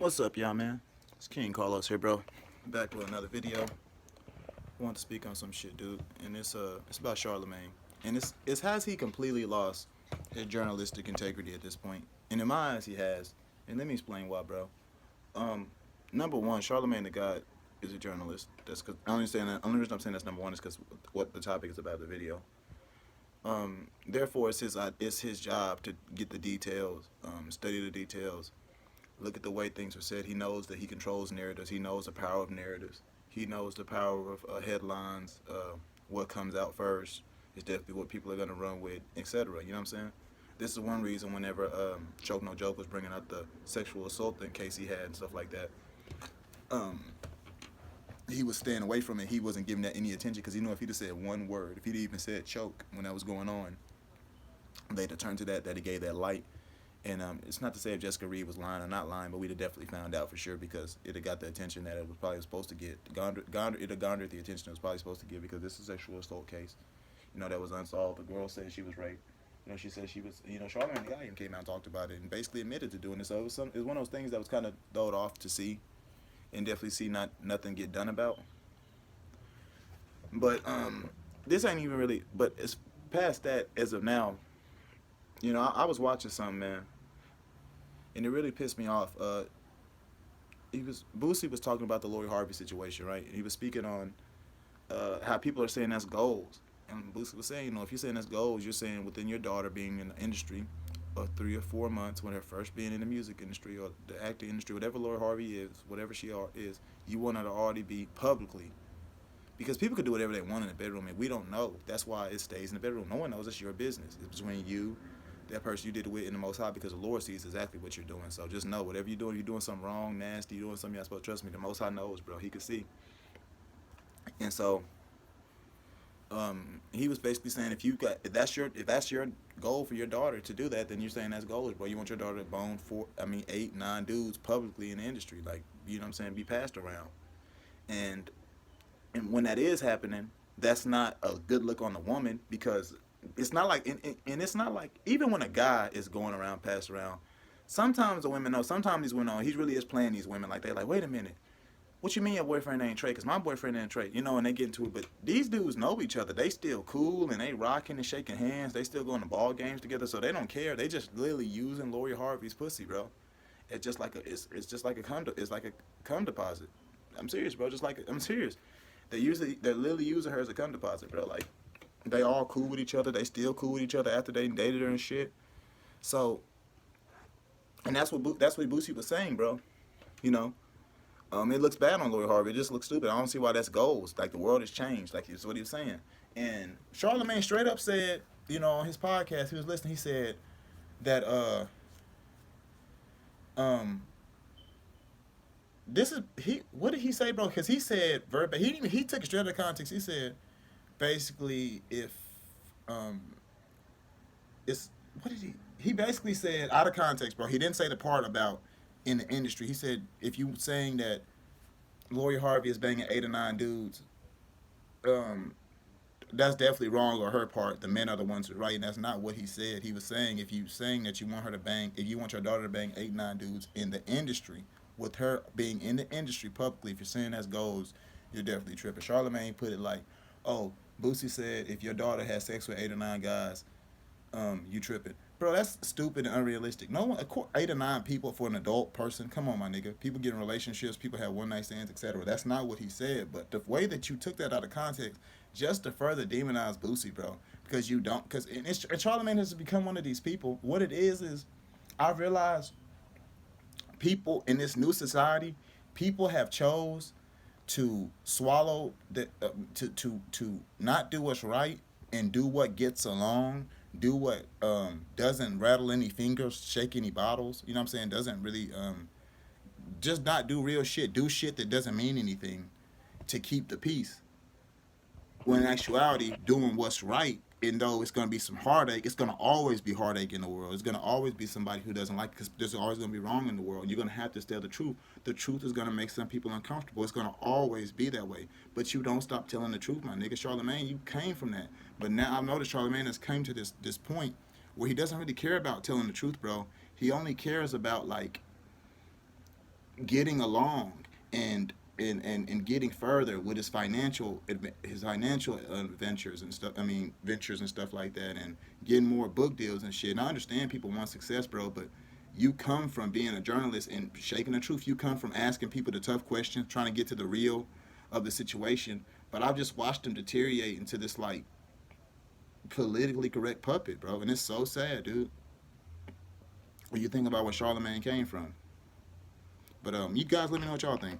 What's up, y'all, man? It's King Carlos here, bro. Back with another video. I want to speak on some shit, dude, and it's about Charlamagne, and it's has he completely lost his journalistic integrity at this point? And in my eyes, he has. And let me explain why, bro. Um, Number one, Charlamagne the God is a journalist. That's because I understand that. Only reason I'm saying that's number one is because what the topic is about the video. Therefore, it's his job to get the details, study the details, look at the way things are said. He knows that he controls narratives. He knows the power of narratives. He knows the power of headlines. What comes out first is definitely what people are gonna run with, etc. You know what I'm saying? This is one reason whenever Choke No Joke was bringing up the sexual assault case he had and stuff like that, um, he was staying away from it. He wasn't giving that any attention because he knew if he'd have said one word, if he'd even said choke when that was going on, they'd have turned to that he gave that light. And it's not to say if Jessica Reed was lying or not lying, but we'd have definitely found out for sure because it had got the attention that it was probably supposed to get. It had garnered the attention it was probably supposed to get because this is a sexual assault case, that was unsolved. The girl said she was raped. She said she was, Charlamagne the guy even came out and talked about it and basically admitted to doing it. So it was one of those things that was kind of thrown off to see and definitely see nothing get done about. But this ain't even really, but it's past that as of now. I was watching something, man, and it really pissed me off. Boosie was talking about the Lori Harvey situation, right? And he was speaking on how people are saying that's goals. And Boosie was saying, if you're saying that's goals, you're saying within your daughter being in the industry of 3 or 4 months, when her first being in the music industry or the acting industry, whatever Lori Harvey is, whatever she is, you want her to already be publicly. Because people could do whatever they want in the bedroom, and we don't know. That's why it stays in the bedroom. No one knows. It's your business. It's between you, that person you did it with, and the Most High, because the Lord sees exactly what you're doing. So just know, whatever you're doing something wrong, nasty, you're doing something you're not supposed to. Trust me, the Most High knows, bro. He can see. And so, he was basically saying, if that's your goal for your daughter to do that, then you're saying that's goals, bro. You want your daughter to bone 8, 9 dudes publicly in the industry, like, you know what I'm saying, be passed around. And when that is happening, that's not a good look on the woman because it's not like, and it's not like, even when a guy is going around, passed around, sometimes the women know, sometimes these women know, he really is playing these women like they're like, wait a minute, what you mean your boyfriend ain't Trey? Because my boyfriend ain't Trey, and they get into it. But these dudes know each other. They still cool and they rocking and shaking hands. They still going to ball games together, so they don't care. They just literally using Lori Harvey's pussy, bro. It's just like it's like a cum deposit. I'm serious, bro. I'm serious. They're literally using her as a cum deposit, bro. Like, they all cool with each other. They still cool with each other after they dated her and shit. So, and that's what Boosie was saying, bro. It looks bad on Lori Harvey. It just looks stupid. I don't see why that's goals. Like, the world has changed. Like, that's what he was saying. And Charlamagne straight up said, on his podcast, he was listening. He said that this is what did he say, bro? Because he said verbatim. He took it straight out of context. He said basically if it's what did he basically said out of context, bro. He didn't say the part about in the industry. He said if you saying that Lori Harvey is banging 8 or 9 dudes, that's definitely wrong on her part. The men are the ones who are right, and that's not what he said. He was saying if you saying that you want her to bang, if you want your daughter to bang 8, 9 dudes in the industry, with her being in the industry publicly, if you're saying that's goals, you're definitely tripping. Charlamagne put it like, oh, Boosie said if your daughter has sex with 8 or 9 guys, you tripping. Bro, that's stupid and unrealistic. No one, 8 or 9 people for an adult person. Come on, my nigga. People get in relationships. People have one night stands, etc. That's not what he said. But the way that you took that out of context, just to further demonize Boosie, bro, because you don't. And Charlamagne has become one of these people. What it is I realize people in this new society, people have chose to swallow the to not do what's right and do what gets along, do what doesn't rattle any fingers, shake any bottles, you know what I'm saying, doesn't really just not do real shit, do shit that doesn't mean anything to keep the peace. When in actuality, doing what's right, and though it's going to be some heartache, it's going to always be heartache in the world. It's going to always be somebody who doesn't like it because there's always going to be wrong in the world. You're going to have to tell the truth. The truth is going to make some people uncomfortable. It's going to always be that way. But you don't stop telling the truth, my nigga. Charlamagne, you came from that. But now I've noticed Charlamagne has came to this point where he doesn't really care about telling the truth, bro. He only cares about, like, getting along and and getting further with his financial ventures and stuff. I mean ventures and stuff like that, and getting more book deals and shit. And I understand people want success, bro, but you come from being a journalist and shaping the truth. You come from asking people the tough questions, trying to get to the real of the situation. But I've just watched him deteriorate into this like politically correct puppet, bro, and it's so sad, dude. When you think about where Charlamagne came from. But you guys, let me know what y'all think.